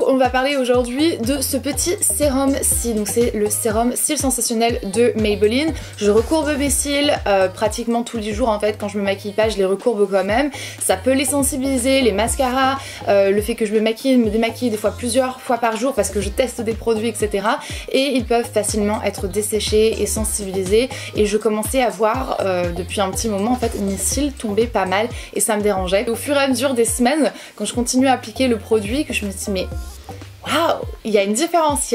On va parler aujourd'hui de ce petit sérum cils. Donc c'est le sérum cils sensationnel de Maybelline. Je recourbe mes cils pratiquement tous les jours en fait. Quand je me maquille pas, je les recourbe quand même. Ça peut les sensibiliser, les mascaras, le fait que je me démaquille des fois plusieurs fois par jour parce que je teste des produits, etc. Et ils peuvent facilement être desséchés et sensibilisés. Et je commençais à voir depuis un petit moment en fait mes cils tombaient pas mal et ça me dérangeait. Et au fur et à mesure des semaines, quand je continue à appliquer le produit, que je me dis mais waouh, il y a une différence,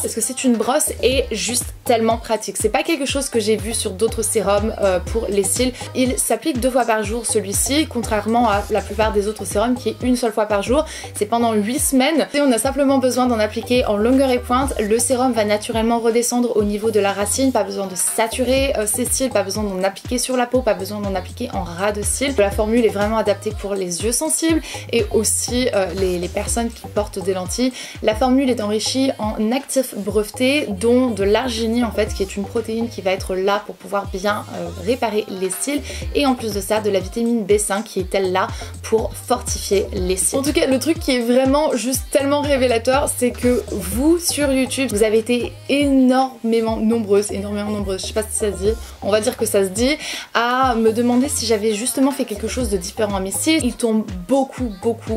parce que c'est une brosse et juste tellement pratique. C'est pas quelque chose que j'ai vu sur d'autres sérums pour les cils. Il s'applique 2 fois par jour celui-ci, contrairement à la plupart des autres sérums qui est une seule fois par jour. C'est pendant 8 semaines et on a simplement besoin d'en appliquer en longueur et pointe. Le sérum va naturellement redescendre au niveau de la racine, pas besoin de saturer ses cils, pas besoin d'en appliquer sur la peau, pas besoin d'en appliquer en ras de cils. La formule est vraiment adaptée pour les yeux sensibles et aussi les personnes qui portent des lentilles. La formule est enrichie en actifs brevetés dont de l'arginine en fait qui est une protéine qui va être là pour pouvoir bien réparer les cils et en plus de ça de la vitamine B5 qui est elle là pour fortifier les cils. En tout cas le truc qui est vraiment juste tellement révélateur c'est que vous sur YouTube vous avez été énormément nombreuses, je sais pas si ça se dit, on va dire que ça se dit, à me demander si j'avais justement fait quelque chose de différent à mes cils. Ils tombent beaucoup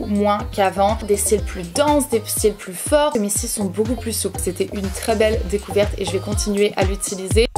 moins qu'avant, des cils plus denses, des cils plus forts, mes cils sont beaucoup plus souples. C'était une très belle découverte et je vais continuer à l'utiliser.